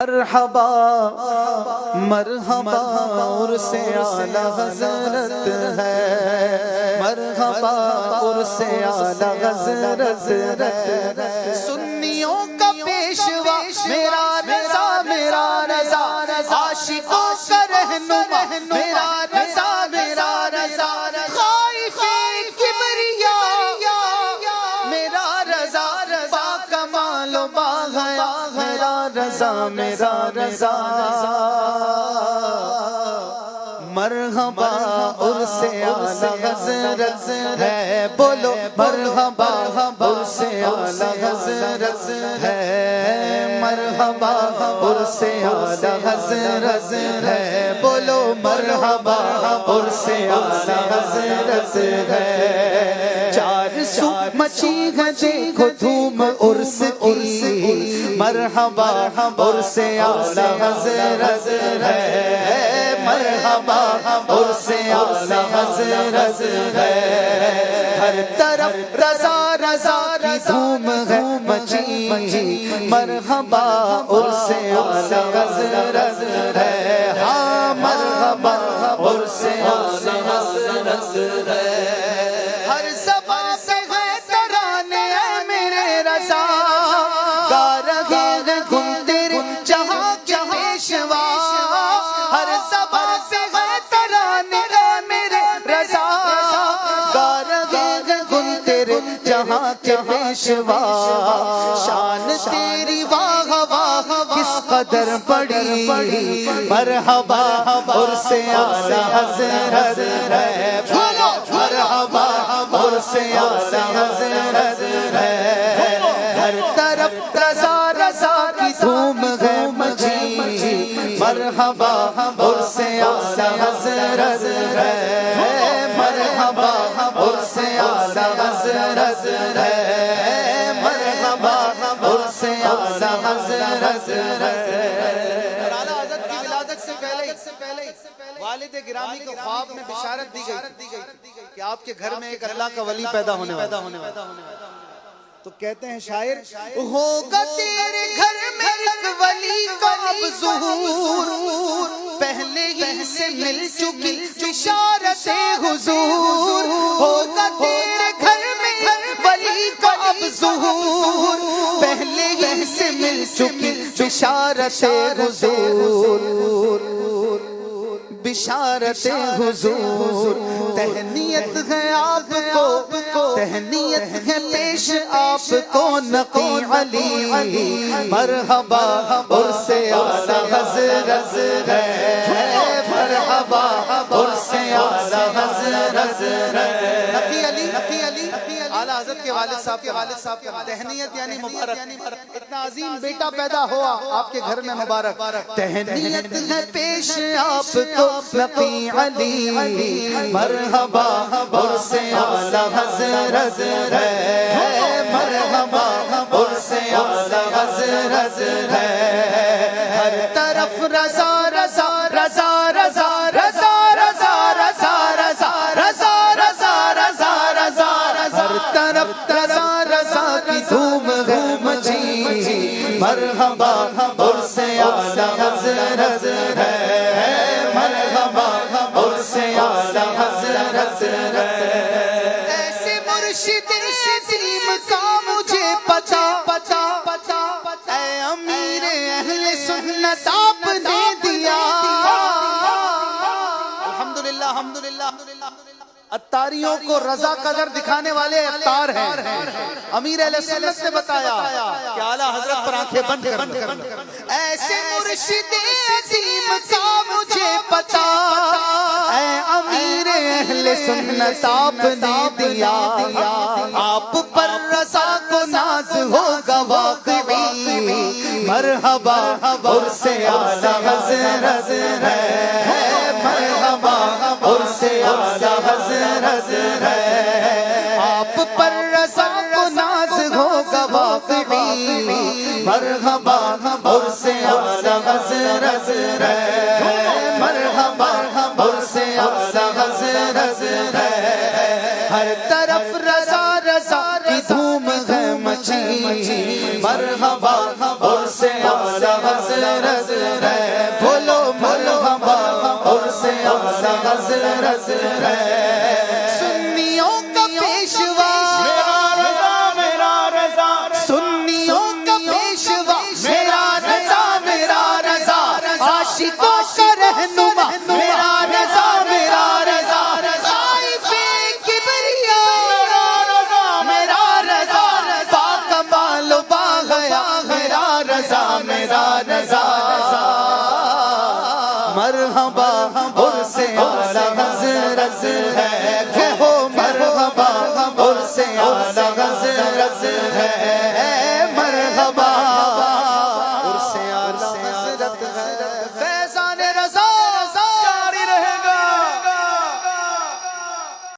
مرحبا مرحبا عرس اعلی حضرت ہے، مرحبا عرس اعلی حضرت ہے۔ سنیوں کا پیشوا میرا رضا، میرا رضا عاشقوں کا رہنما میرا رضا، میرا رضا خائف کبریا میرا رضا، رضا کمال و باغیا میرا رضا، میرا رضا۔ مرحبا عرس اعلی حضرت ہے، بولو مرحبا عرس اعلی حضرت ہے، مرحبا عرس اعلی حضرت ہے، بولو مرحبا عرس اعلی حضرت ہے۔ چار سو مچی ہے دیکھو دھوم عرس کی، مرحبا عرس اعلی حضرت ہے، مرحبا عرس اعلی حضرت ہے۔ ہر طرف رضا رضا کی دھوم ہے مچی، مرحبا عرس اعلی حضرت ہے، ہاں مرحبا عرس اعلی حضرت ہے۔ ہر زبان سے ہے ترانے اے میرے رضا، گا رہے ہیں گن تیرے جہاں کے پیشوا، ہر زبان سے ہے ترانے اے میرے رضا، گا رہے ہیں گن تیرے جہاں کے پیشوا۔ شان تیری واہ واہ کس قدر بڑی، مرحبا عرس اعلی حضرت ہے، مرحبا عرس اعلی حضرت ہے۔ ہر طرف رضا رضا کی دھوم ہے مچی، مرحبا عرس اعلی حضرت ہے، مرحبا عرس اعلی حضرت ہے، مرحبا عرس اعلی حضرت ہے۔ اعلیٰ حضرت کی ولادت سے پہلے والد گرامی کو خواب میں بشارت دی گئی کہ آپ کے گھر میں ایک اللہ کا ولی پیدا ہونے والا۔ تو کہتے ہیں شاعر، ہوگا تیرے گھر میں ایک ولی کا اب ظہور، پہلے ہی سے مل چکی بشارت حضور، ہوگا تیرے گھر میں ولی کا اب ظہور، پہلے ہی سے مل چکی بشارت حضور، بشارت حضور۔ تہنیت ہے آپ کو، تہنیت ہے پیش آپ کو نقی علی، مرحبا عرس اعلی حضرت ہے، مرحبا عرس اعلی حضرت ہے۔ نقی علی اعلیٰ حضرت کے والد صاحب کا تہنیت یعنی مبارک، اتنا عظیم بیٹا پیدا ہوا آپ کے گھر میں مبارک۔ تہنیت ہے پیش آپ کو نقی علی، مرحبا عرس اعلی حضرت ہے، مرحبا عرس اعلی حضرت ہے۔ ہر طرف رضا رضا رضا رضا رضا رضا رضا رضا رضا رضا رضا رضا، ہر طرف رضا رضا کی دھوم ہے مچی، مرحبا عرس اعلی حضرت ہے، مرحبا عرس اعلی حضرت ہے۔ ایسے مرشد عظیم کا مجھے پتا، اے امیر اہل سنت آپ نے دیا۔ الحمدللہ اتاریوں کو رضا قدر دکھانے والے اتار ہیں۔ امیر اہل سنت نے بتایا کہ اعلیٰ حضرت پر آنکھیں بند کر، ایسے مرشد عظیم کا مجھے پتا، اے امیر اہل سنت آپ نے دیا، آپ پر رضا کو ناز ہوگا واقعی، مرحبا عرس اعلی حضرت ہے، مرحبا عرس اعلی حضرت ہے۔ آپ پر رضا کو ناز ہوگا واقعی، مرحبا عرس اعلی حضرت ہے، مرحبا عرس اعلی حضرت ہے۔ ہر طرف رضا رضا کی دھوم ہے مچی، مرحبا عرس اعلی حضرت ہے بولو مرحبا عرس اعلی حضرت ہے